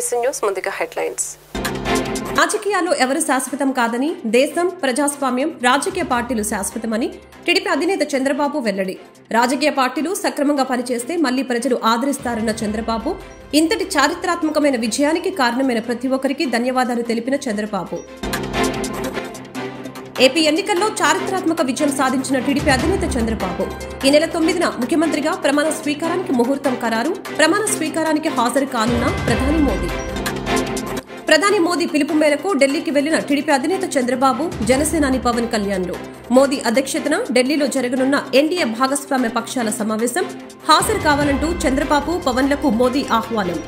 ABC news ముందుగా headlines. రాజకీయాల్లో ఎవరు శాశ్వతం కాదని, దేశం, ప్రజాస్వామ్యం, రాజకీయ పార్టీలు శాశ్వతమని టీడీపీ అధినేత చంద్రబాబు వెల్లడి. రాజకీయ పార్టీలు సక్రమంగా పనిచేస్తే మళ్లీ ప్రజలు ఆదరిస్తారన్న చంద్రబాబు, ఇంతటి చారిత్రాత్మకమైన విజయానికి కారణమైన ప్రతి ఒక్కరికి ధన్యవాదాలు తెలిపిన చంద్రబాబు. ఏపీ ఎన్నికల్లో చారిత్రాత్మక విజయం సాధించిన టీడీపీ అధినేత చంద్రబాబు ఈ నెల 9న ముఖ్యమంత్రిగా ప్రమాణ స్వీకారానికి ముహూర్తం ఖరారు. ప్రమాణ స్వీకారానికి హాజరు కానున్న ప్రధాని మోదీ పిలుపు మేరకు ఢిల్లీకి వెళ్లిన టీడీపీ అధినేత చంద్రబాబు, జనసేనాని పవన్ కళ్యాణ్లు మోదీ అధ్యక్షతన ఢిల్లీలో జరగనున్న ఎన్డీఏ భాగస్వామ్య పక్షాల సమావేశం హాజరు కావాలంటూ చంద్రబాబు, పవన్లకు మోదీ ఆహ్వానం.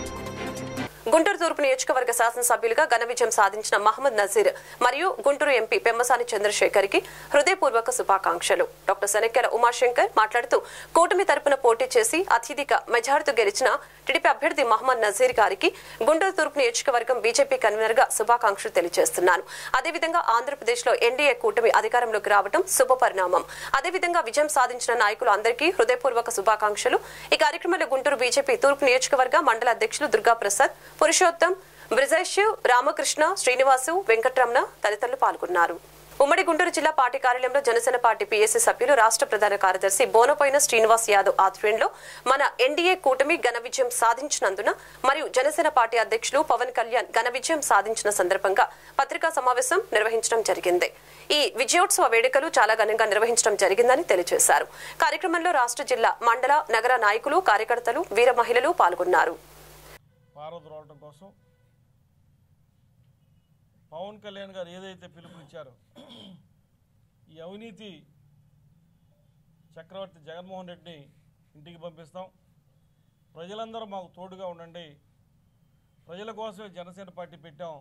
గుంటూరు తూర్పు నియోజకవర్గ శాసనసభ్యులుగా ఘన విజయం సాధించిన మహమ్మద్ నజీర్ మరియు గుంటూరు ఎంపీ పెమ్మసాని చంద్రశేఖర్ కి హృదయపూర్వక శుభాకాంక్షలు. డాక్టర్ శనక్యాల ఉమాశంకర్ మాట్లాడుతూ కూటమి తరపున పోటీ చేసి అత్యధిక మెజార్టీతో గెలిచిన టీడీపీ అభ్యర్థి మహమ్మద్ నజీర్ గారికి గుంటూరు తూర్పు నియోజకవర్గం బీజేపీ కన్వీనర్ గా శుభాకాంక్షలు తెలియజేస్తున్నాను. అదేవిధంగా ఆంధ్రప్రదేశ్ లో ఎన్డీఏ కూటమి అధికారంలోకి రావడం శుభపరిణామం. అదేవిధంగా విజయం సాధించిన నాయకులు అందరికీ హృదయపూర్వక శుభాకాంక్షలు. ఈ కార్యక్రమంలో గుంటూరు బీజేపీ తూర్పు నియోజకవర్గ మండల అధ్యక్షులు దుర్గాప్రసాద్, పురుషోత్తం, బ్రిజేష్, రామకృష్ణ, శ్రీనివాసు, వెంకటరమణ తదితరులు పాల్గొన్నారు. ఉమ్మడి గుంటూరు జిల్లా పార్టీ కార్యాలయంలో జనసేన పార్టీ పీఎస్సీ సభ్యులు, రాష్ట్ర ప్రధాన కార్యదర్శి బోనపోయిన శ్రీనివాస్ యాదవ్ ఆధ్వర్యంలో మన ఎన్డీఏ కూటమి ఘన విజయం సాధించినందున మరియు జనసేన పార్టీ అధ్యక్షులు పవన్ కళ్యాణ్ ఘన విజయం సాధించిన సందర్భంగా పత్రికా సమావేశం నిర్వహించడం జరిగింది. ఈ విజయోత్సవ వేడుకలు చాలా ఘనంగా నిర్వహించడం జరిగిందని తెలియజేశారు. కార్యక్రమంలో రాష్ట్ర జిల్లా, మండల, నగర నాయకులు, కార్యకర్తలు, వీర మహిళలు పాల్గొన్నారు. పారద్రోలటం కోసం పవన్ కళ్యాణ్ గారు ఏదైతే పిలుపునిచ్చారో, ఈ అవినీతి చక్రవర్తి జగన్మోహన్ రెడ్డిని ఇంటికి పంపిస్తాం, ప్రజలందరూ మాకు తోడుగా ఉండండి, ప్రజల కోసమే జనసేన పార్టీ పెట్టాం,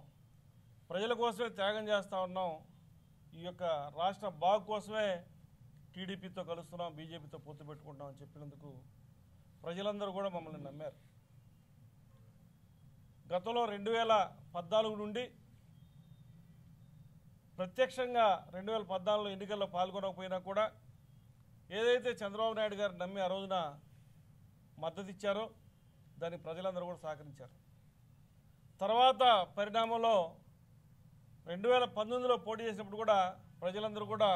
ప్రజల కోసమే త్యాగం చేస్తూ ఉన్నాం, ఈ యొక్క రాష్ట్ర బాగు కోసమే టీడీపీతో కలుస్తున్నాం, బీజేపీతో పొత్తు పెట్టుకుంటాం అని చెప్పినందుకు ప్రజలందరూ కూడా మమ్మల్ని నమ్మారు. గతంలో 2014 నుండి ప్రత్యక్షంగా 2014 ఎన్నికల్లో పాల్గొనకపోయినా కూడా ఏదైతే చంద్రబాబు నాయుడు గారు నమ్మి ఆ రోజున మద్దతు ఇచ్చారో దానికి ప్రజలందరూ కూడా సహకరించారు. తర్వాత పరిణామంలో 2019లో పోటీ చేసినప్పుడు కూడా ప్రజలందరూ కూడా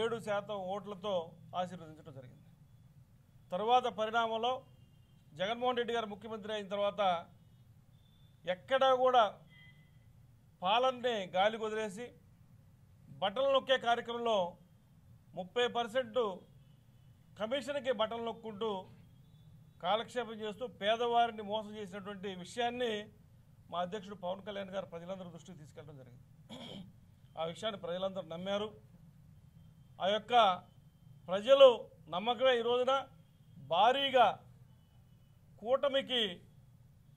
7% ఓట్లతో ఆశీర్వదించడం జరిగింది. తర్వాత పరిణామంలో జగన్మోహన్ రెడ్డి గారు ముఖ్యమంత్రి అయిన తర్వాత ఎక్కడా కూడా పాలనని గాలి వదిలేసి బట్టలు నొక్కే కార్యక్రమంలో 30% కమిషన్కి బట్టలు నొక్కుంటూ కాలక్షేపం చేస్తూ పేదవారిని మోసం చేసినటువంటి విషయాన్ని మా అధ్యక్షుడు పవన్ కళ్యాణ్ గారు ప్రజలందరూ దృష్టికి తీసుకెళ్ళడం జరిగింది. ఆ విషయాన్ని ప్రజలందరూ నమ్మారు. ఆ యొక్క ప్రజలు నమ్మకమే ఈ రోజున భారీగా కూటమికి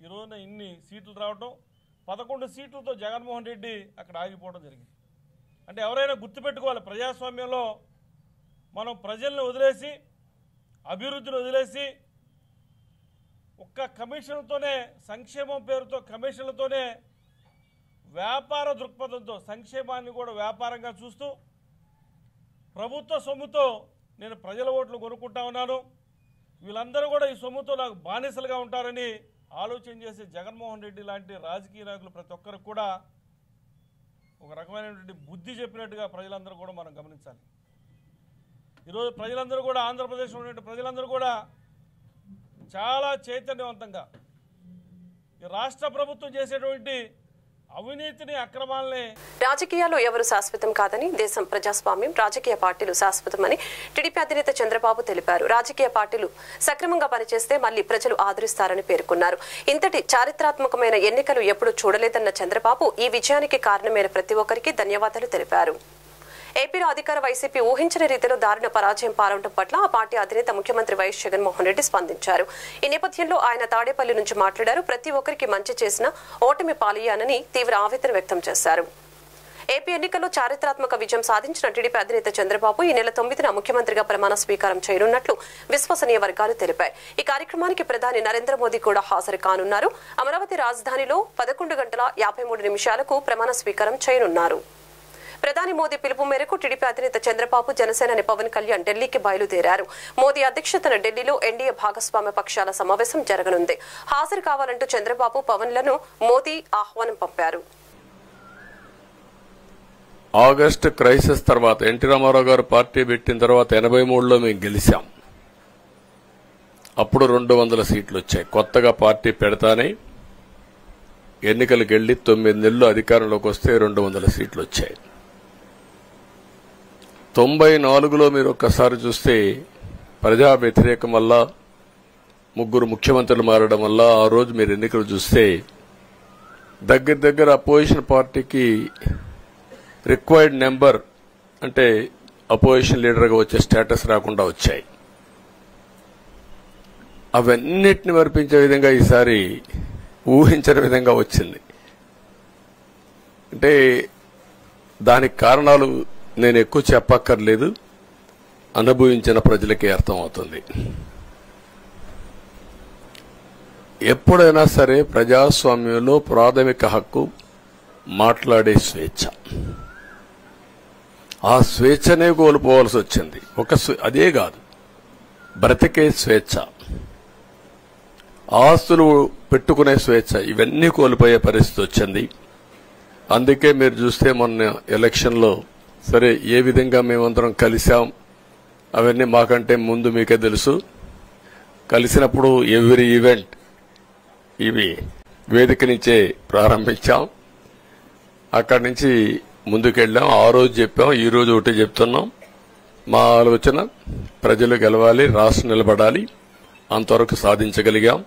ఈ రోజున ఇన్ని సీట్లు రావటం, 11 సీట్లతో జగన్మోహన్ రెడ్డి అక్కడ ఆగిపోవడం జరిగింది. అంటే ఎవరైనా గుర్తుపెట్టుకోవాలి, ప్రజాస్వామ్యంలో మనం ప్రజల్ని వదిలేసి, అభివృద్ధిని వదిలేసి, ఒక్క కమిషన్లతోనే, సంక్షేమం పేరుతో కమిషన్లతోనే వ్యాపార దృక్పథంతో సంక్షేమాన్ని కూడా వ్యాపారంగా చూస్తూ ప్రభుత్వ సొమ్ముతో నేను ప్రజల ఓట్లు కొనుక్కుంటా ఉన్నాను, వీళ్ళందరూ కూడా ఈ సొమ్ముతో నాకు బానిసలుగా ఉంటారని ఆలోచన చేసే జగన్మోహన్ రెడ్డి లాంటి రాజకీయ నాయకులు ప్రతి ఒక్కరికి కూడా ఒక రకమైనటువంటి బుద్ధి చెప్పినట్టుగా ప్రజలందరూ కూడా మనం గమనించాలి. ఈరోజు ప్రజలందరూ కూడా, ఆంధ్రప్రదేశ్లో ఉన్నటువంటి ప్రజలందరూ కూడా చాలా చైతన్యవంతంగా ఈ రాష్ట్ర ప్రభుత్వం చేసేటువంటి అవినీతిని, అక్రమాలని. రాజకీయాల్లో ఎవరు శాశ్వతం కాదని, దేశం, ప్రజాస్వామ్యం, రాజకీయ పార్టీలు శాశ్వతమని టీడీపీ అధినేత చంద్రబాబు తెలిపారు. రాజకీయ పార్టీలు సక్రమంగా పనిచేస్తే మళ్లీ ప్రజలు ఆదరిస్తారని పేర్కొన్నారు. ఇంతటి చారిత్రాత్మకమైన ఎన్నికలు ఎప్పుడూ చూడలేదన్న చంద్రబాబు ఈ విజయానికి కారణమైన ప్రతి ఒక్కరికి ధన్యవాదాలు తెలిపారు. ఏపీలో అధికార వైసీపీ ఊహించని రీతిలో దారుణ పరాజయం పాలవడం పట్ల ఆ పార్టీ అధినేత ముఖ్యమంత్రి వైఎస్ జగన్మోహన్ రెడ్డి స్పందించారు. ఈ నేపథ్యంలో ఆయన తాడేపల్లి నుంచి మాట్లాడారు. ప్రతి ఒక్కరికి మంచి చేసిన ఓటమి పాలయ్యానని తీవ్ర ఆవేదన వ్యక్తం చేశారు. ఏపీ ఎన్నికల్లో చారిత్రాత్మక విజయం సాధించిన టీడీపీ అధినేత చంద్రబాబు ఈ నెల 9న ముఖ్యమంత్రిగా ప్రమాణ స్వీకారం చేయనున్నట్లు విశ్వసనీయ వర్గాలు తెలిపాయి. ఈ కార్యక్రమానికి ప్రధాని నరేంద్ర మోదీ కూడా హాజరు కానున్నారు. అమరావతి రాజధానిలో 11 గంటల 53 నిమిషాలకు ప్రమాణ స్వీకారం చేయనున్నారు. ప్రధాని మోదీ పిలుపు మేరకు టీడీపీ అధినేత చంద్రబాబు జనసేనాని పవన్ కళ్యాణ్ ఢిల్లీకి బయలుదేరారు. మోదీ అధ్యక్షతన ఢిల్లీలో ఎన్డీఏ భాగస్వామ్య పక్షాల సమావేశం జరగనుంది. హాజరు కావాలంటూ చంద్రబాబు పవన్లను మోదీ ఆహ్వానం పంపారు. ఆగస్టు క్రైసిస్ తర్వాత ఎన్టీ రామారావు గారు పార్టీ పెట్టిన తర్వాత 83లో మేము గెలిచాం. అప్పుడు 200 సీట్లు వచ్చాయి. కొత్తగా పార్టీ పెడతానే ఎన్నికలకు వెళ్లి 9 నెలలు అధికారంలోకి వస్తే 200 సీట్లు వచ్చాయి. 94లో మీరు ఒక్కసారి చూస్తే ప్రజా వ్యతిరేకం వల్ల 3 ముఖ్యమంత్రులు మారడం వల్ల ఆ రోజు మీరు ఎన్నికలు చూస్తే దగ్గర అపోజిషన్ పార్టీకి రిక్వైర్డ్ నెంబర్ అంటే అపోజిషన్ లీడర్గా వచ్చే స్టేటస్ రాకుండా వచ్చాయి. అవన్నిటిని వర్పించే విధంగా ఈసారి ఊహించని విధంగా వచ్చింది. అంటే దానికి కారణాలు నేను ఎక్కువ చెప్పక్కర్లేదు, అనుభవించిన ప్రజలకే అర్థమవుతుంది. ఎప్పుడైనా సరే ప్రజాస్వామ్యంలో ప్రాథమిక హక్కు మాట్లాడే స్వేచ్ఛ. ఆ స్వేచ్ఛనే కోల్పోవాల్సి వచ్చింది. అదే కాదు, బ్రతికే స్వేచ్ఛ, ఆస్తులు పెట్టుకునే స్వేచ్ఛ, ఇవన్నీ కోల్పోయే పరిస్థితి వచ్చింది. అందుకే మీరు చూస్తే మొన్న ఎలక్షన్లో సరే ఏ విధంగా మేమందరం కలిశాం అవన్నీ మాకంటే ముందు మీకే తెలుసు. కలిసినప్పుడు ఎవ్రీ ఈవెంట్ ఇవి వేదిక నుంచే ప్రారంభించాం. అక్కడి నుంచి ముందుకెళ్ళాం. ఆ రోజు చెప్పాం, ఈ రోజు ఒకటి చెప్తున్నాం. మా ఆలోచన ప్రజలు గెలవాలి, రాష్ట్రం నిలబడాలి. అంతవరకు సాధించగలిగాం.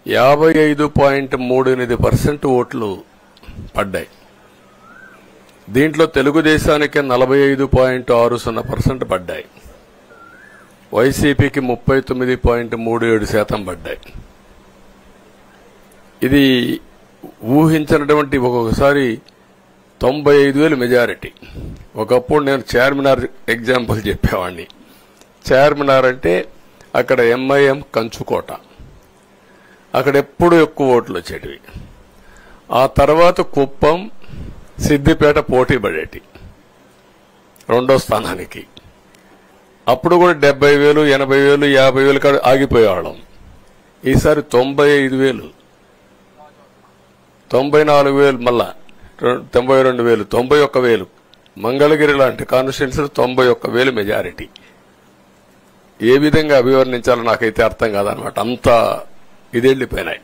55.38% ఓట్లు పడ్డాయి. దీంట్లో తెలుగుదేశానికి 45.60% పడ్డాయి. వైసీపీకి 39.37% పడ్డాయి. ఇది ఊహించినటువంటి ఒక్కొక్కసారి 95,000 మెజారిటీ. ఒకప్పుడు నేను చార్మినార్ ఎగ్జాంపుల్ చెప్పేవాడిని. చార్మినార్ అంటే అక్కడ ఎంఐఎం కంచుకోట, అక్కడ ఎప్పుడు ఎక్కువ ఓట్లు వచ్చేటివి. ఆ తర్వాత కుప్పం, సిద్దిపేట పోటీ పడేటి రెండో స్థానానికి. అప్పుడు కూడా 70,000, 80,000, 50,000 కాడ ఆగిపోయేవాళ్ళం. ఈసారి 95,000, 94,000, మళ్ళా 92,000, 91,000. మంగళగిరి లాంటి కాన్స్టిట్యున్సీలు 91,000 మెజారిటీ. ఏ విధంగా అభివర్ణించాలో నాకైతే అర్థం కాదనమాట. అంత ఇదెళ్లిపోయినాయి.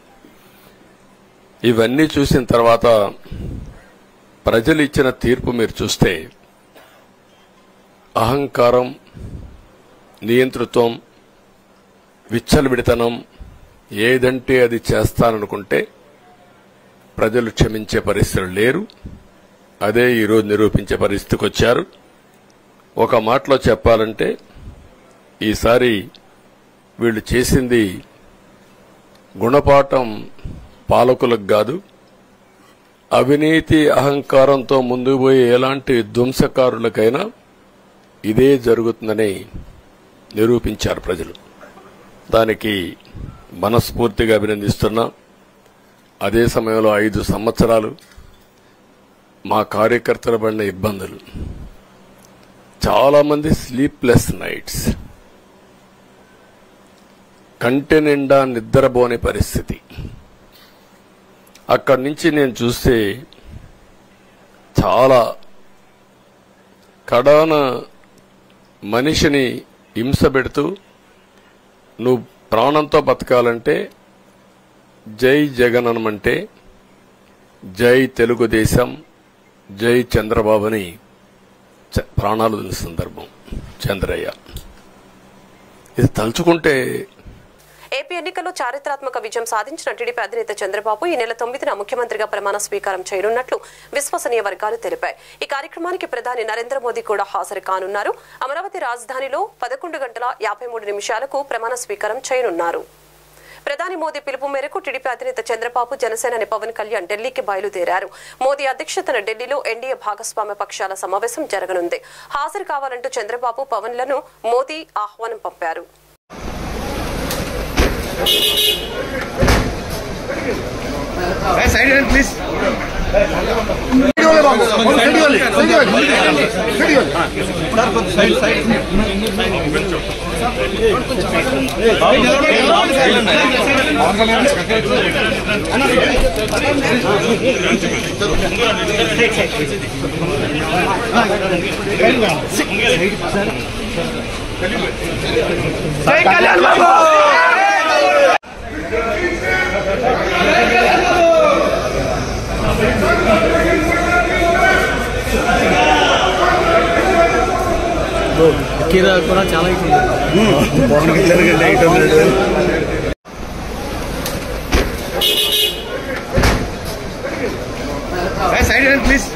ఇవన్నీ చూసిన తర్వాత ప్రజలు ఇచ్చిన తీర్పు మీరు చూస్తే అహంకారం, నియంతృత్వం, విచ్చలవిడితనం, ఏదంటే అది చేస్తాననుకుంటే ప్రజలు క్షమించే పరిస్థితులు లేరు. అదే ఈరోజు నిరూపించే పరిస్థితికి వచ్చారు. ఒక మాటలో చెప్పాలంటే ఈసారి వీళ్ళు చేసింది గుణపాఠం పాలకులకు కాదు, అవినీతి అహంకారంతో ముందుకు పోయే ఎలాంటి ధ్వంసకారులకైనా ఇదే జరుగుతుందని నిరూపించారు ప్రజలు. దానికి మనస్ఫూర్తిగా అభినందిస్తున్నా. అదే సమయంలో 5 సంవత్సరాలు మా కార్యకర్తల పడిన ఇబ్బందులు, చాలా మంది స్లీప్లెస్ నైట్స్, కంటి నిండా నిద్రపోని పరిస్థితి. అక్కడి నుంచి నేను చూస్తే చాలా కడాన మనిషిని హింస పెడుతూ నువ్వు ప్రాణంతో బతకాలంటే జై జగన్ అనమంటే జై తెలుగుదేశం, జై చంద్రబాబుని ప్రాణాలు వదిలిన సందర్భం చంద్రయ్య. ఇది తలుచుకుంటే ఏపీ ఎన్నికల్లో చారిత్రాత్మక విజయం సాధించిన టీడీపీ అధినేత చంద్రబాబు ఈ నెల 9న ముఖ్యమంత్రిగా ప్రమాణ స్వీకారం చేయనున్నట్లు విశ్వసనీయ వర్గాలు తెలిపాయి. ఈ కార్యక్రమానికి ప్రధాని నరేంద్ర మోదీ కూడా హాజరు కానున్నారు. అమరావతి రాజధానిలో 11:53 ప్రమాణ స్వీకారం చేయనున్నారు. ప్రధాని మోదీ పిలుపు మేరకు టీడీపీ అధినేత చంద్రబాబు జనసేనాని పవన్ కళ్యాణ్ ఢిల్లీకి బయలుదేరారు. మోదీ అధ్యక్షతన ఢిల్లీలో ఎన్డీఏ భాగస్వామ్య పక్షాల సమావేశం జరగనుంది. హాజరు కావాలంటూ చంద్రబాబు పవన్లను మోదీ ఆహ్వానం పంపారు. Side please. కీరా కూడా చాలా సైడ్ ప్లీజ్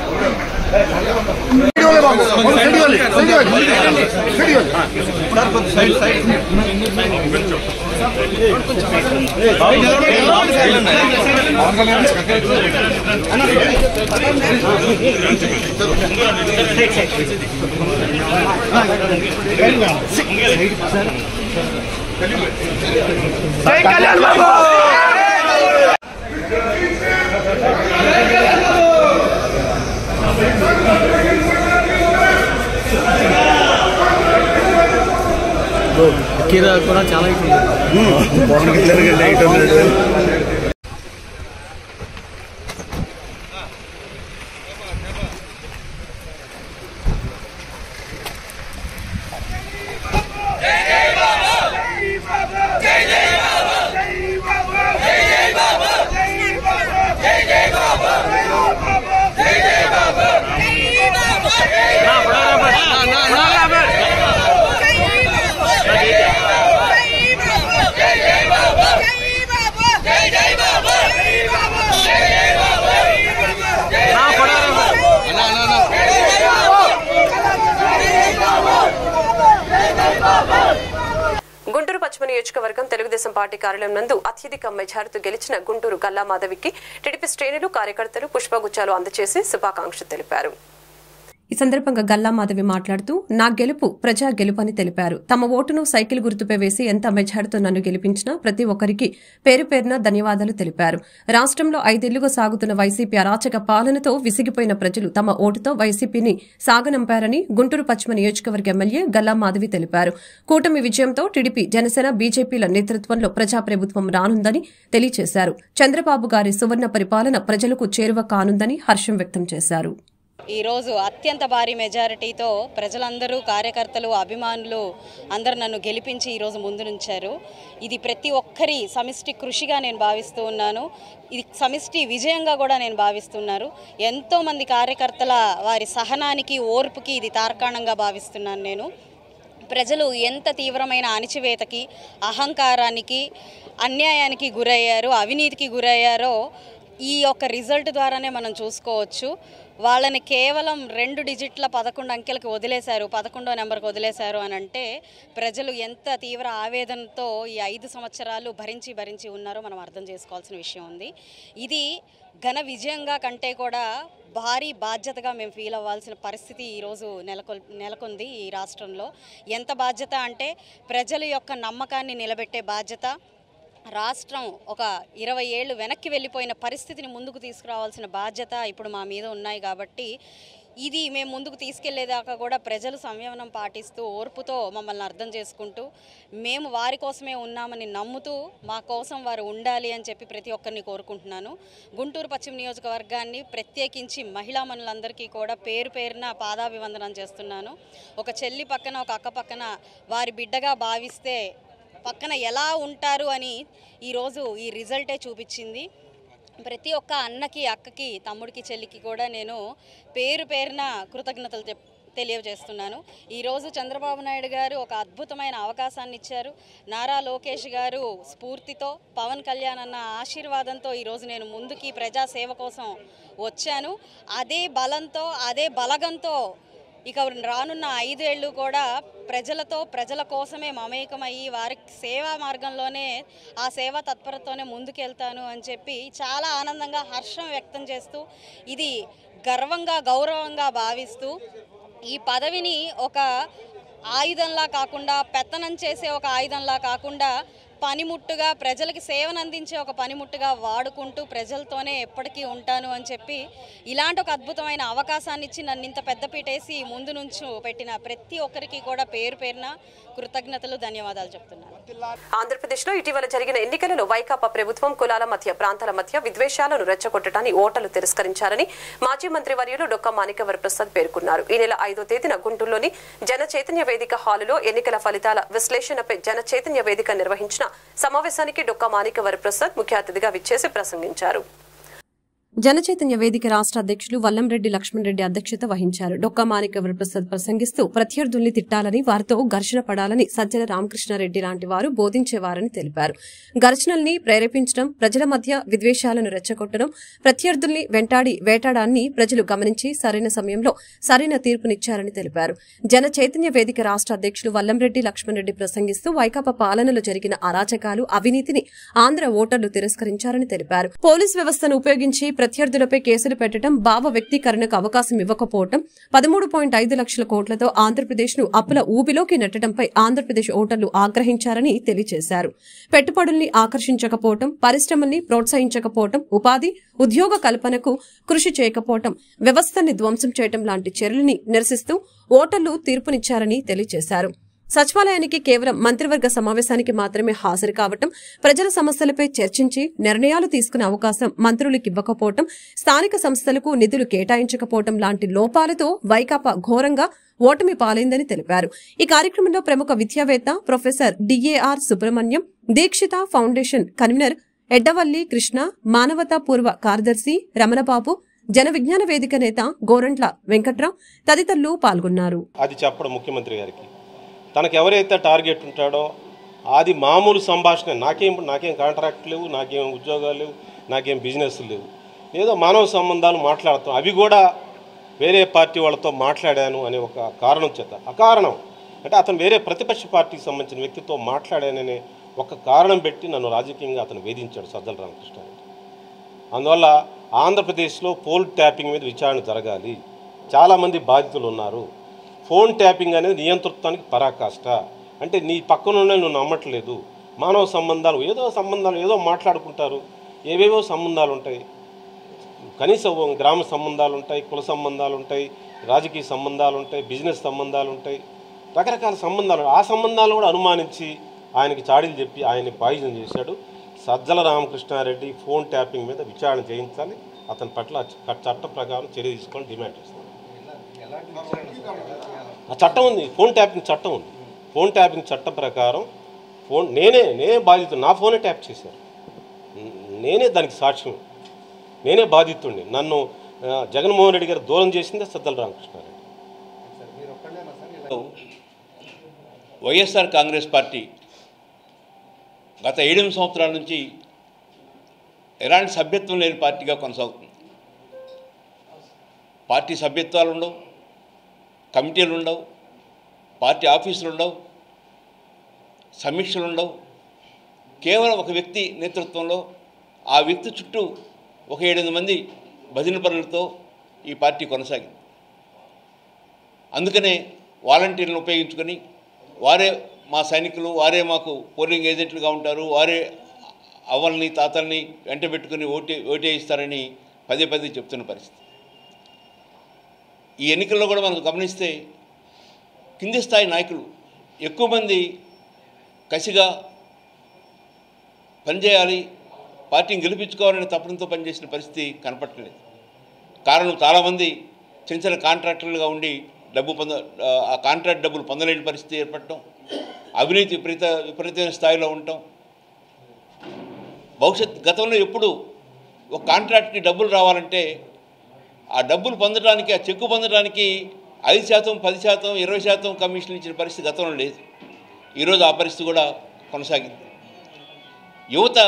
కీరా కూడా చాలా గుంటూరు పశ్చిమ నియోజకవర్గం తెలుగుదేశం పార్టీ కార్యాలయం నందు అత్యధిక మెజారిటీతో గెలిచిన గుంటూరు గల్లా మాధవికి టీడీపీ శ్రేణులు కార్యకర్తలు పుష్పగుచ్చాలు అందజేసి శుభాకాంక్షలు తెలిపారు. ఈ సందర్భంగా గల్లా మాధవి మాట్లాడుతూ నా గెలుపు ప్రజా గెలుపు అని తెలిపారు. తమ ఓటును సైకిల్ గుర్తుపై వేసి ఎంత మెజారిటీతో నన్ను గెలిపించినా ప్రతి ఒక్కరికి పేరు పేరున ధన్యవాదాలు తెలిపారు. రాష్ట్రంలో 5 ఏళ్లుగా సాగుతున్న వైసీపీ అరాచక పాలనతో విసిగిపోయిన ప్రజలు తమ ఓటుతో వైసీపీని సాగనంపారని గుంటూరు పశ్చిమ నియోజకవర్గ ఎమ్మెల్యే గల్లా మాధవి తెలిపారు. కూటమి విజయంతో టీడీపీ, జనసేన, బీజేపీల నేతృత్వంలో ప్రజాప్రభుత్వం రానుందని తెలియజేశారు. చంద్రబాబు గారి సువర్ణ పరిపాలన ప్రజలకు చేరువ కానుందని హర్షం వ్యక్తం చేశారు. ఈరోజు అత్యంత భారీ మెజారిటీతో ప్రజలందరూ, కార్యకర్తలు, అభిమానులు అందరూ నన్ను గెలిపించి ఈరోజు ముందు నుంచారు. ఇది ప్రతి ఒక్కరి సమిష్టి కృషిగా నేను భావిస్తూ ఉన్నాను. ఇది సమిష్టి విజయంగా కూడా నేను భావిస్తున్నాను. ఎంతోమంది కార్యకర్తల వారి సహనానికి, ఓర్పుకి ఇది తార్కాణంగా భావిస్తున్నాను. నేను ప్రజలు ఎంత తీవ్రమైన అణిచివేతకి, అహంకారానికి, అన్యాయానికి గురయ్యారు, అవినీతికి గురయ్యారో ఈ యొక్క రిజల్ట్ ద్వారానే మనం చూసుకోవచ్చు. వాళ్ళని కేవలం 2 డిజిట్ల 11 అంకెలకు వదిలేశారు, 11వ నెంబర్కి వదిలేశారు అని అంటే ప్రజలు ఎంత తీవ్ర ఆవేదనతో ఈ 5 సంవత్సరాలు భరించి ఉన్నారో మనం అర్థం చేసుకోవాల్సిన విషయం ఉంది. ఇది ఘన విజయంగా కంటే కూడా భారీ బాధ్యతగా మేము ఫీల్ అవ్వాల్సిన పరిస్థితి ఈరోజు నెలకొంది ఈ రాష్ట్రంలో. ఎంత బాధ్యత అంటే ప్రజల యొక్క నమ్మకాన్ని నిలబెట్టే బాధ్యత, రాష్ట్రం ఒక 20 ఏళ్ళు వెనక్కి వెళ్ళిపోయిన పరిస్థితిని ముందుకు తీసుకురావాల్సిన బాధ్యత ఇప్పుడు మా మీద ఉన్నాయి. కాబట్టి ఇది మేము ముందుకు తీసుకెళ్లేదాకా కూడా ప్రజలు సంయమనం పాటిస్తూ, ఓర్పుతో మమ్మల్ని అర్థం చేసుకుంటూ, మేము వారి కోసమే ఉన్నామని నమ్ముతూ మా కోసం వారు ఉండాలి అని చెప్పి ప్రతి ఒక్కరిని కోరుకుంటున్నాను. గుంటూరు పశ్చిమ నియోజకవర్గాన్ని ప్రత్యేకించి మహిళామణులందరికీ కూడా పేరు పేరున పాదాభివందనం చేస్తున్నాను. ఒక చెల్లి పక్కన, ఒక అక్క పక్కన వారి బిడ్డగా భావిస్తే పక్కన ఎలా ఉంటారు అని ఈరోజు ఈ రిజల్టే చూపించింది. ప్రతి ఒక్క అన్నకి, అక్కకి, తమ్ముడికి, చెల్లికి కూడా నేను పేరు పేరున కృతజ్ఞతలు తెలియజేస్తున్నాను. ఈరోజు చంద్రబాబు నాయుడు గారు ఒక అద్భుతమైన అవకాశాన్ని ఇచ్చారు. నారా లోకేష్ గారు స్ఫూర్తితో, పవన్ కళ్యాణ్ అన్న ఆశీర్వాదంతో ఈరోజు నేను ముందుకి ప్రజాసేవ కోసం వచ్చాను. అదే బలంతో, అదే బలగంతో ఇక రానున్న 5 ఏళ్ళు కూడా ప్రజలతో, ప్రజల కోసమే మమేకమయ్యి వారికి సేవా మార్గంలోనే, ఆ సేవా తత్పరతతోనే ముందుకెళ్తాను అని చెప్పి చాలా ఆనందంగా, హర్షం వ్యక్తం చేస్తూ, ఇది గర్వంగా, గౌరవంగా భావిస్తూ ఈ పదవిని ఒక ఆయుధంలా కాకుండా, పెత్తనం చేసే ఒక ఆయుధంలా కాకుండా పనిముట్టుగా ప్రజలకి సేవను అందించే ఒక పనిముట్టుగా వాడుకుంటూ ప్రజలతోనే ఎప్పటికీ ఉంటాను అని చెప్పి ఇలాంటి ఒక అద్భుతమైన అవకాశాన్ని ఇచ్చి నన్ను ఇంత పెద్దపీటేసి ముందు నుంచి పెట్టిన ప్రతి ఒక్కరికి కూడా పేరు పేరున కృతజ్ఞతలు, ధన్యవాదాలు చెప్తున్నాను. ఆంధ్రప్రదేశ్లో ఇటీవల జరిగిన ఎన్నికలలో వైకాపా ప్రభుత్వం కులాల మధ్య, ప్రాంతాల మధ్య విద్వేషాలను రెచ్చగొట్టడాన్ని ఓటర్లు తిరస్కరించారని మాజీ మంత్రి వర్యులు డొక్కా మాణిక్య ప్రసాద్ పేర్కొన్నారు. ఈ నెల 5వ తేదీన గుంటూరులోని జన చైతన్య వేదిక హాలులో ఎన్నికల ఫలితాల విశ్లేషణపై జన చైతన్య వేదిక నిర్వహించిన సమావేశానికి డొక్కా మాణిక్య ప్రసాద్ ముఖ్య అతిథిగా విచ్చేసి ప్రసంగించారు. జనచైతన్య వేదిక రాష్ట్ర అధ్యక్షులు వల్లంరెడ్డి లక్ష్మణ్ రెడ్డి అధ్యక్షత వహించారు. డొక్కా మాణిక్య ప్రసాద్ ప్రసంగిస్తూ ప్రత్యర్థుల్ని తిట్టాలని, వారితో ఘర్షణ పడాలని సజ్జల రామకృష్ణారెడ్డి లాంటి వారు బోధించేవారని తెలిపారు. ఘర్షణల్ని ప్రేరేపించడం, ప్రజల మధ్య విద్వేషాలను రెచ్చగొట్టడం, ప్రత్యర్థుల్ని వెంటాడి వేటాడాన్ని ప్రజలు గమనించి సరైన సమయంలో సరైన తీర్పునిచ్చారని తెలిపారు. జన చైతన్య వేదిక రాష్ట్ర అధ్యక్షులు వల్లంరెడ్డి లక్ష్మణ్ రెడ్డి ప్రసంగిస్తూ వైకాపా పాలనలో జరిగిన అరాచకాలు, అవినీతిని ఆంధ్ర ఓటర్లు తిరస్కరించారని తెలిపారు. పోలీస్ వ్యవస్థను ఉపయోగించి ప్రత్యర్థులపై కేసులు పెట్టడం, భావ వ్యక్తీకరణకు అవకాశం ఇవ్వకపోవడం, 13.5 లక్షల కోట్లతో ఆంధ్రప్రదేశ్ ను అప్పుల ఊబిలోకి నెట్టడంపై ఆంధ్రప్రదేశ్ ఓటర్లు ఆగ్రహించారని తెలియజేశారు. పెట్టుబడుల్ని ఆకర్షించకపోవడం, పరిశ్రమల్ని ప్రోత్సహించకపోవడం, ఉపాధి, ఉద్యోగ కల్పనకు కృషి చేయకపోవడం, వ్యవస్థని ధ్వంసం చేయడం లాంటి చర్యల్ని నిరసిస్తూ ఓటర్లు తీర్పునిచ్చారని తెలియజేశారు. సచివాలయానికి కేవలం మంత్రివర్గ సమావేశానికి మాత్రమే హాజరు కావటం, ప్రజల సమస్యలపై చర్చించి నిర్ణయాలు తీసుకునే అవకాశం మంత్రులకు ఇవ్వకపోవటం, స్థానిక సంస్థలకు నిధులు కేటాయించకపోవటం లాంటి లోపాలతో వైకాపా ఘోరంగా ఓటమి పాలైందని తెలిపారు. ఈ కార్యక్రమంలో ప్రముఖ విద్యావేత్త professor DAR Subrahmanyam, Dikshita foundation convener Eddavalli Krishna, మానవతా పూర్వ కార్యదర్శి రమణబాబు, జన విజ్ఞాన వేదిక నేత గోరంట్ల వెంకట్రావు తదితరులు పాల్గొన్నారు. అది చెప్పడం ముఖ్యమంత్రి గారికి తనకు ఎవరైతే టార్గెట్ ఉంటాడో అది మామూలు సంభాషణ. నాకేం కాంట్రాక్ట్ లేవు, నాకేం ఉద్యోగాలు లేవు, నాకేం బిజినెస్ లేవు, ఏదో మానవ సంబంధాలు మాట్లాడతాం. అవి కూడా వేరే పార్టీ వాళ్ళతో మాట్లాడాను అనే ఒక కారణం చేత, అకారణం అంటే అతను వేరే ప్రతిపక్ష పార్టీకి సంబంధించిన వ్యక్తితో మాట్లాడాననే ఒక కారణం పెట్టి నన్ను రాజకీయంగా అతను వేధించాడు సజ్జల రామకృష్ణారెడ్డి. అందువల్ల ఆంధ్రప్రదేశ్లో పోల్ ట్యాపింగ్ మీద విచారణ జరగాలి. చాలామంది బాధితులు ఉన్నారు. ఫోన్ ట్యాపింగ్ అనేది నియంతృత్వానికి పరాకాష్ట. అంటే నీ పక్కన నువ్వు నమ్మట్లేదు. మానవ సంబంధాలు ఏదో మాట్లాడుకుంటారు, ఏవేవో సంబంధాలు ఉంటాయి. కనీసం గ్రామ సంబంధాలు ఉంటాయి, కుల సంబంధాలు ఉంటాయి, రాజకీయ సంబంధాలు ఉంటాయి, బిజినెస్ సంబంధాలు ఉంటాయి, రకరకాల సంబంధాలు. ఆ సంబంధాలు కూడా అనుమానించి ఆయనకి చాడీలు చెప్పి ఆయన్ని పాయిజన్ చేశాడు. సజ్జల రామకృష్ణారెడ్డి ఫోన్ ట్యాపింగ్ మీద విచారణ చేయించాలి. అతని పట్ల చట్ట ప్రకారం చర్య తీసుకొని డిమాండ్ చేస్తాను. ఆ చట్టం ఉంది, ఫోన్ ట్యాపింగ్ చట్టం ఉంది. ఫోన్ ట్యాపింగ్ చట్టం ప్రకారం నేనే బాధితుడు. నా ఫోనే ట్యాప్ చేశారు, నేనే దానికి సాక్ష్యం, నేనే బాధితుడిని. నన్ను జగన్మోహన్ రెడ్డి గారు దూరం చేసిందే సజ్జల రామకృష్ణారెడ్డి. వైఎస్ఆర్ కాంగ్రెస్ పార్టీ గత 7 సంవత్సరాల నుంచి ఎలాంటి సభ్యత్వం లేని పార్టీగా కొనసాగుతుంది. పార్టీ సభ్యత్వాలు ఉండవు, కమిటీలు ఉండవు, పార్టీ ఆఫీసులు ఉండవు, సమీక్షలు ఉండవు. కేవలం ఒక వ్యక్తి నేతృత్వంలో ఆ వ్యక్తి చుట్టూ ఒక 7-8 మంది భజన పనులతో ఈ పార్టీ కొనసాగింది. అందుకనే వాలంటీర్లను ఉపయోగించుకొని వారే మా సైనికులు, వారే మాకు పోలింగ్ ఏజెంట్లుగా ఉంటారు, వారే అవ్వల్ని తాతల్ని వెంట పెట్టుకుని ఓటేయిస్తారని పదే చెప్తున్న పరిస్థితి. ఈ ఎన్నికల్లో కూడా మనం గమనిస్తే కింది స్థాయి నాయకులు ఎక్కువ మంది కసిగా పనిచేయాలి, పార్టీని గెలిపించుకోవాలనే తపనతో పనిచేసిన పరిస్థితి కనపట్టలేదు. కారణం చాలామంది చిన్న కాంట్రాక్టర్లుగా ఉండి ఆ కాంట్రాక్ట్ డబ్బులు పొందలేని పరిస్థితి ఏర్పడటం, అవినీతి విపరీతమైన స్థాయిలో ఉండటం. గతంలో ఎప్పుడు ఒక కాంట్రాక్ట్కి డబ్బులు రావాలంటే ఆ డబ్బులు పొందడానికి, ఆ చెక్కు పొందడానికి 5%, 10%, 20% కమిషన్లు ఇచ్చిన పరిస్థితి గతంలో లేదు. ఈరోజు ఆ పరిస్థితి కూడా కొనసాగింది. యువత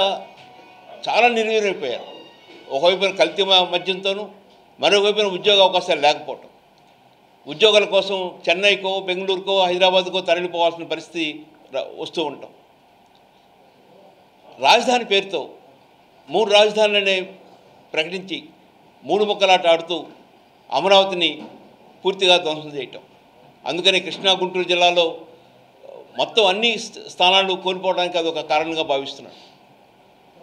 చాలా నిర్వీర్యమైపోయారు. ఒకవైపున కల్తీ మద్యంతోనూ, మరోవైపున ఉద్యోగ అవకాశాలు లేకపోవటం. ఉద్యోగాల కోసం చెన్నైకో, బెంగళూరుకో, హైదరాబాద్కో తరలిపోవాల్సిన పరిస్థితి వస్తూ ఉంటాం. రాజధాని పేరుతో 3 రాజధానులనే ప్రకటించి 3 ముక్కలాట ఆడుతూ అమరావతిని పూర్తిగా ధ్వంసం చేయటం. అందుకని కృష్ణా గుంటూరు జిల్లాలో మొత్తం అన్ని స్థానాలు కోల్పోవడానికి అది ఒక కారణంగా భావిస్తున్నాడు.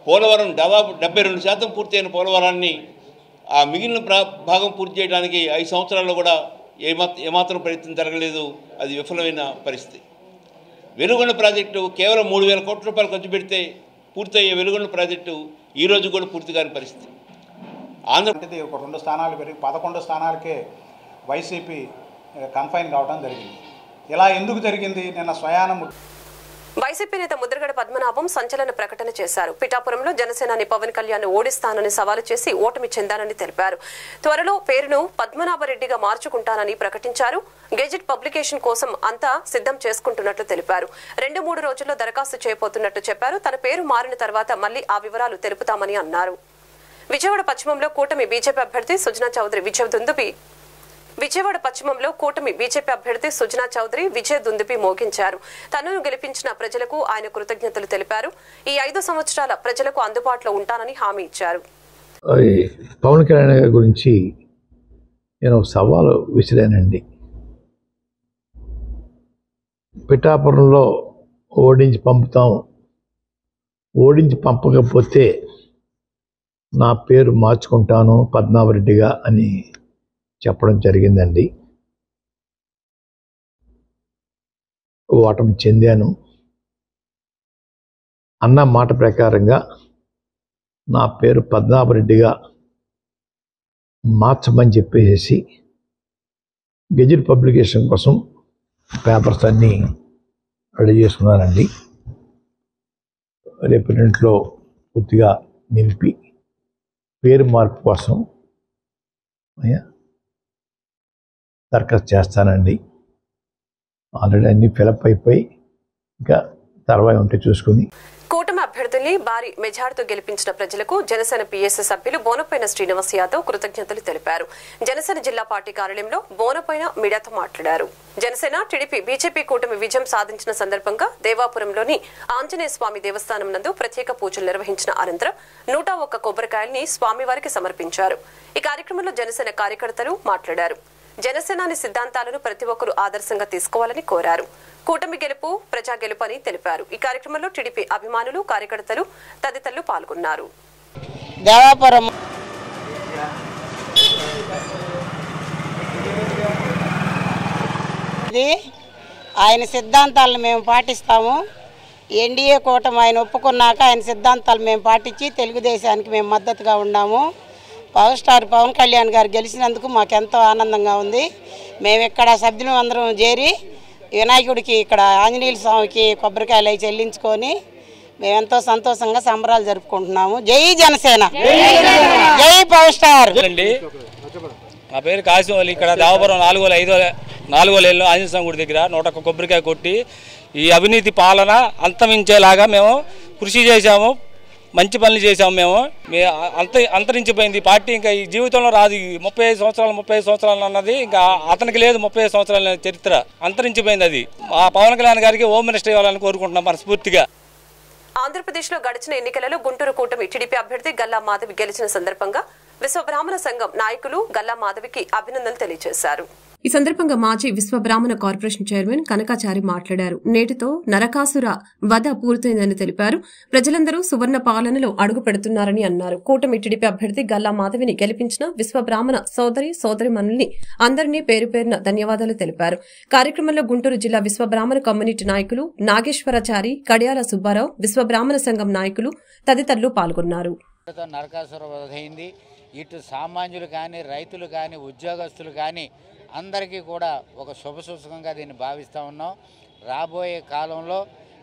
పోలవరం దాదాపు 72% పూర్తయిన పోలవరాన్ని ఆ మిగిలిన భాగం పూర్తి చేయడానికి 5 సంవత్సరాల్లో కూడా ఏమాత్రం ప్రయత్నం జరగలేదు. అది విఫలమైన పరిస్థితి. వెలుగొండ ప్రాజెక్టు కేవలం 3,000 కోట్ల రూపాయలు ఖర్చు పెడితే పూర్తయ్యే వెలుగొండ ప్రాజెక్టు ఈరోజు కూడా పూర్తి కాని పరిస్థితి. ఆంధ్రప్రదేశ్ ఒక 2 స్థానాలు పెరిగి 11 స్థానాలకే వైసీపీ కన్ఫైన్ కావడం జరిగింది. ఇలా ఎందుకు జరిగింది? నిన్న స్వయానం వైసీపీ నేత ముద్రగడ పద్మనాభం సంచలన ప్రకటన చేశారు. పిఠాపురంలో జనసేనాని పవన్ కళ్యాణ్ ఓడిస్తానని సవాలు చేసి ఓటమి చెందానని తెలిపారు. త్వరలో పేరును పద్మనాభరెడ్డిగా మార్చుకుంటానని ప్రకటించారు. గెజెట్ పబ్లికేషన్ కోసం అంతా సిద్ధం చేసుకుంటున్నట్లు తెలిపారు. 2-3 రోజుల్లో దరఖాస్తు చేయబోతున్నట్లు చెప్పారు. తన పేరు మారిన తర్వాత మళ్లీ ఆ వివరాలు తెలుపుతామని అన్నారు. విజయవాడ పశ్చిమంలో కూటమి బీజేపీ అభ్యర్థి సుజనా విజయ దుందుపి మోగించారు. తనను గెలిపించిన ప్రజలకు ఆయన కృతజ్ఞతలు తెలిపారు. ఈ 5 సంవత్సరాల ప్రజలకు అందుబాటులో ఉంటానని హామీ ఇచ్చారు. పవన్ కళ్యాణ్ గారి గురించి నేను సవాలు విసిరానండి. పిఠాపురంలో ఓడించి పంపకపోతే నా పేరు మార్చుకుంటాను పద్మనాభరెడ్డిగా అని చెప్పడం జరిగిందండి. ఓటమి చెందాను. అన్న మాట ప్రకారంగా నా పేరు పద్మనాభరెడ్డిగా మార్చమని చెప్పేసి గెజెట్ పబ్లికేషన్ కోసం పేపర్స్ అన్నీ రెడీ చేసుకున్నానండి. రేపు ఇంట్లో పూర్తిగా నింపి పేరు మార్పు కోసం దరఖాస్తు చేస్తానండి. ఆల్రెడీ అన్ని ఫిలప్ అయిపోయి ఇంకా తర్వాత ఉంటే చూసుకుని. కూటమి అభ్యర్థుల్ని భారీ మెజార్టీతో గెలిపించిన ప్రజలకు జనసేన పీఎస్సీ సభ్యులు బోనపైన శ్రీనివాస్ యాదవ్ కృతజ్ఞతలు తెలిపారు. జనసేన జిల్లా పార్టీ కార్యాలయంలో బోనపైన మీడియాతో మాట్లాడారు. జనసేన టీడీపీ బీజేపీ కూటమి విజయం సాధించిన సందర్భంగా దేవాపురంలోని ఆంజనేయ స్వామి దేవస్థానం నందు ప్రత్యేక పూజలు నిర్వహించిన అనంతరం 101 కొబ్బరికాయల్ని స్వామివారికి సమర్పించారు. ఈ కార్యక్రమంలో జనసేన కార్యకర్తలు మాట్లాడారు. జనసేనాని సిద్ధాంతాలను ప్రతి ఒక్కరూ ఆదర్శంగా తీసుకోవాలని కోరారు. కూటమి గెలుపు ప్రజా గెలుపు అని తెలిపారు. ఈ కార్యక్రమంలో టీడీపీ అభిమానులు, కార్యకర్తలు తదితరులు పాల్గొన్నారు. దేవాపురం ఆయన సిద్ధాంతాలను మేము పాటిస్తాము. ఎన్డీఏ కూటమి ఆయన ఒప్పుకున్నాక ఆయన సిద్ధాంతాలు మేము పాటించి తెలుగుదేశానికి మేము మద్దతుగా ఉన్నాము. పవర్ స్టార్ పవన్ కళ్యాణ్ గారు గెలిచినందుకు మాకెంతో ఆనందంగా ఉంది. మేము ఇక్కడ సభ్యులు అందరం చేరి వినాయకుడికి ఇక్కడ ఆంజనేయుల స్వామికి కొబ్బరికాయలు అవి చెల్లించుకొని మేమెంతో సంతోషంగా సంబరాలు జరుపుకుంటున్నాము. జై జనసేన, జై పవర్ స్టార్. నా పేరు కాశీ. ఇక్కడ దేవపురం 4 లేళ్ళు ఆంజనేయ స్వామి గుడి దగ్గర 101 కొబ్బరికాయ కొట్టి ఈ అవినీతి పాలన అంతమించేలాగా మేము కృషి చేశాము. మంచి పనులు చేసాము. మేము అంతరించిపోయింది పార్టీ. ఇంకా ఈ జీవితంలో రాదు. 35 సంవత్సరాలు అన్నది ఇంకా అతనికి లేదు. 35 సంవత్సరాల చరిత్ర అంతరించిపోయింది. అది ఆ పవన్ కళ్యాణ్ గారికి హోమ్ మినిస్టర్ ఇవ్వాలని కోరుకుంటున్నాం మనస్ఫూర్తిగా. ఆంధ్రప్రదేశ్లో గడిచిన ఎన్నికలలో గుంటూరు కూటమి టీడీపీ అభ్యర్థి గల్లా మాధవి గెలిచిన సందర్భంగా విశ్వబ్రాహ్మణ సంఘం నాయకులు గల్లా మాధవికి అభినందనలు తెలియజేశారు. ఈ సందర్భంగా మాజీ విశ్వబ్రాహ్మణ కార్పొరేషన్ చైర్మన్ కనకాచారి మాట్లాడారు. నేటితో నరకాసుర వధ పూర్తయిందని తెలిపారు. ప్రజలందరూ సువర్ణ పాలనలో అడుగు పెడుతున్నారని అన్నారు. కూటమి టీడీపీ అభ్యర్థి గల్లా మాధవిని గెలిపించిన విశ్వబ్రాహ్మణ సోదరిమణుల్ని అందరినీ పేరు పేరున ధన్యవాదాలు తెలిపారు. కార్యక్రమంలో గుంటూరు జిల్లా విశ్వబ్రాహ్మణ కమ్యూనిటీ నాయకులు నాగేశ్వరాచారి, కడియాల సుబ్బారావు, విశ్వబ్రాహ్మణ సంఘం నాయకులు తదితరులు పాల్గొన్నారు. నరకాసుర వధ అయింది. ఇటు సామాన్యులు కానీ, రైతులు కానీ, ఉద్యోగస్తులు కానీ అందరికీ కూడా ఒక శుభసూచకంగా దీన్ని భావిస్తూ ఉన్నాం. రాబోయే కాలంలో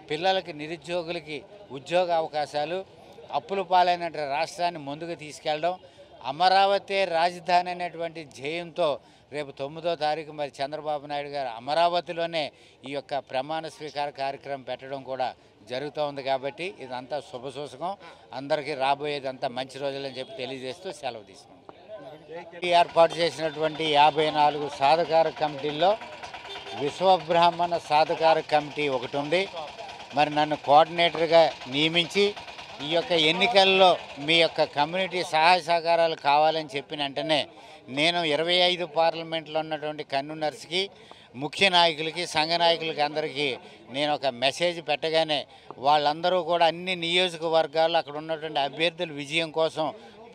పిల్లలకి, నిరుద్యోగులకి ఉద్యోగ అవకాశాలు, అప్పుల పాలైన రాష్ట్రాన్ని ముందుకు తీసుకెళ్ళడం, అమరావతి రాజధాని అనేటువంటి ధ్యేయంతో రేపు 9వ తారీఖు మరి చంద్రబాబు నాయుడు గారు అమరావతిలోనే ఈ యొక్క ప్రమాణ స్వీకార కార్యక్రమం పెట్టడం కూడా జరుగుతూ ఉంది. కాబట్టి ఇదంతా శుభసూచకం. అందరికీ రాబోయేదంతా మంచి రోజులని చెప్పి తెలియజేస్తూ సెలవు తీసుకున్నాం. ఏర్పాటు చేసినటువంటి 54 సాధకార కమిటీల్లో విశ్వబ్రాహ్మణ సాధకార కమిటీ ఒకటి ఉంది. మరి నన్ను కోఆర్డినేటర్గా నియమించి ఈ యొక్క ఎన్నికల్లో మీ యొక్క కమ్యూనిటీ సహాయ సహకారాలు కావాలని చెప్పిన వెంటనే నేను 25 పార్లమెంట్లో ఉన్నటువంటి కన్వీనర్స్కి ముఖ్య నాయకులకి సంఘ నాయకులకి అందరికీ నేను ఒక మెసేజ్ పెట్టగానే వాళ్ళందరూ కూడా అన్ని నియోజకవర్గాల్లో అక్కడ ఉన్నటువంటి అభ్యర్థుల విజయం కోసం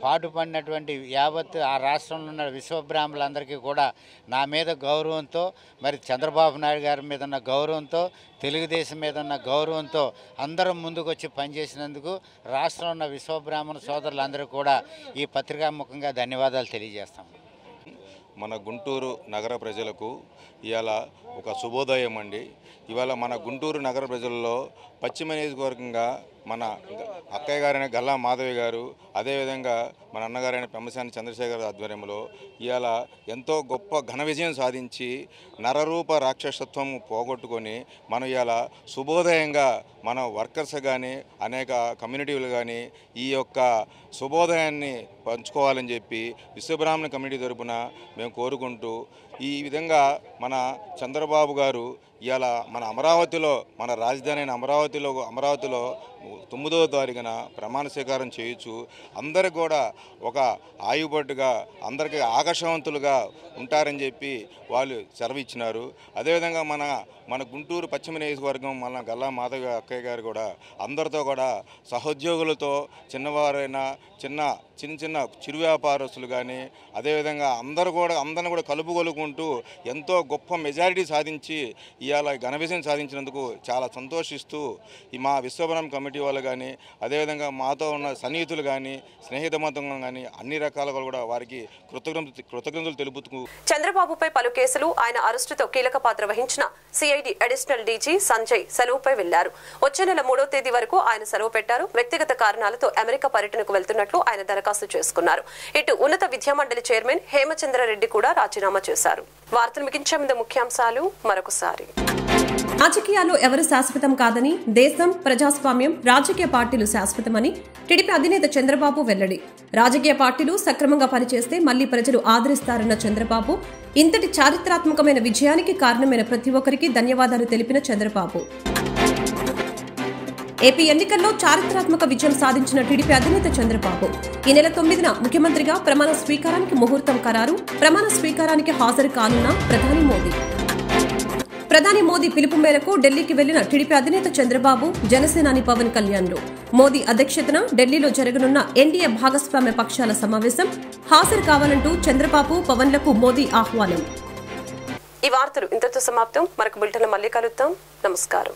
పాటుపడినటువంటి యావత్ ఆ రాష్ట్రంలో ఉన్న విశ్వబ్రాహ్మణులందరికీ కూడా నా మీద గౌరవంతో, మరి చంద్రబాబు నాయుడు గారి మీద ఉన్న గౌరవంతో, తెలుగుదేశం మీద ఉన్న గౌరవంతో అందరం ముందుకు వచ్చి పనిచేసినందుకు రాష్ట్రంలో ఉన్న విశ్వబ్రాహ్మణ సోదరులందరూ కూడా ఈ పత్రికాముఖంగా ధన్యవాదాలు తెలియజేస్తాం. మన గుంటూరు నగర ప్రజలకు ఇవాళ ఒక శుభోదయం అండి. ఇవాళ మన గుంటూరు నగర ప్రజల్లో పశ్చిమ నియోజకవర్గంగా మన అక్కయ్య గారైన గల్లా మాధవి గారు, అదేవిధంగా మన అన్నగారైన పెమ్మసాని చంద్రశేఖర్ ఆధ్వర్యంలో ఇవాళ ఎంతో గొప్ప ఘన విజయం సాధించి నరరూప రాక్షసత్వం పోగొట్టుకొని మనం ఇవాళ శుభోదయంగా మన వర్కర్స్ కానీ అనేక కమ్యూనిటీలు కానీ ఈ యొక్క శుభోదయాన్ని పంచుకోవాలని చెప్పి విశ్వబ్రాహ్మణ కమ్యూనిటీ తరపున మేము కోరుకుంటూ, ఈ విధంగా మన చంద్రబాబు గారు ఇవాళ మన అమరావతిలో, మన రాజధాని అయిన అమరావతిలో 9వ తారీఖున ప్రమాణ స్వీకారం చేయొచ్చు. అందరికి కూడా ఒక ఆయుబట్టుగా, అందరికీ ఆకర్షవంతులుగా ఉంటారని చెప్పి వాళ్ళు సెలవు ఇచ్చినారు. అదేవిధంగా మన గుంటూరు పశ్చిమ నియోజకవర్గం మన గల్లా మాధవి అక్కయ్య గారు కూడా అందరితో కూడా సహోద్యోగులతో, చిన్నవారైనా చిన్న చిరు వ్యాపారస్తులు కానీ, అదేవిధంగా అందరిని కూడా కలుపుకొలుకుంటూ ఎంతో గొప్ప మెజారిటీ సాధించి ఇవాళ ఘన విజయం సాధించినందుకు చాలా సంతోషిస్తూ మా విశ్వబ్రాహ్మణ కమిటీ వాళ్ళు కానీ, అదేవిధంగా మాతో ఉన్న సన్నిహితులు కానీ, స్నేహిత మతంగా కానీ అన్ని రకాలుగా కూడా వారికి కృతజ్ఞతలు తెలుపుతూ, చంద్రబాబుపై పలు కేసులు, ఆయన అరెస్టుతో కీలక పాత్ర వహించిన సిఐడి అడిషనల్ డీజీ సంజయ్ సెలవుపై వెళ్లారు. వచ్చే నెల 3వ తేదీ వరకు ఆయన సెలవు పెట్టారు. వ్యక్తిగత కారణాలతో అమెరికా పర్యటనకు వెళ్తున్నట్లు ఆయన దరఖాస్తు చేసుకున్నారు. ఇటు ఉన్నత విద్యామండలి చైర్మన్ హేమచంద్రారెడ్డి కూడా రాజీనామా చేశారు. వార్తలు ముగించే ముందు ముఖ్యాంశాలు మరొకసారి. రాజకీయాల్లో ఎవరు శాశ్వతం కాదని, దేశం, ప్రజాస్వామ్యం, రాజకీయ పార్టీలు శాశ్వతమని టీడీపీ అధినేత చంద్రబాబు వెల్లడి. రాజకీయ పార్టీలు సక్రమంగా పనిచేస్తే మళ్లీ ప్రజలు ఆదరిస్తారన్న చంద్రబాబు, ఇంతటి చారిత్రాత్మకమైన విజయానికి కారణమైన ప్రతి ఒక్కరికి ధన్యవాదాలు తెలిపిన చంద్రబాబు. ఏపీ ఎన్నికల్లో చారిత్రాత్మక విజయం సాధించిన టీడీపీ అధినేత చంద్రబాబు ఈ నెల 9న ముఖ్యమంత్రిగా ప్రమాణ స్వీకారానికి ముహూర్తం ఖరారు. ప్రమాణ స్వీకారానికి హాజరు కానున్న ప్రధాని మోదీ పిలుపు మేరకు ఢిల్లీకి వెళ్లిన టీడీపీ అధినేత చంద్రబాబు, జనసేనాని పవన్ కళ్యాణ్లు. మోదీ అధ్యక్షతన ఢిల్లీలో జరగనున్న ఎన్డీఏ భాగస్వామ్య పక్షాల సమావేశం హాజరు కావాలంటూ చంద్రబాబు, పవన్లకు మోదీ ఆహ్వానం. ఈ వార్తలు ఇంతటితో సమాప్తం. మరొక బులెటిన్లో మళ్ళీ కలుద్దాం. నమస్కారం.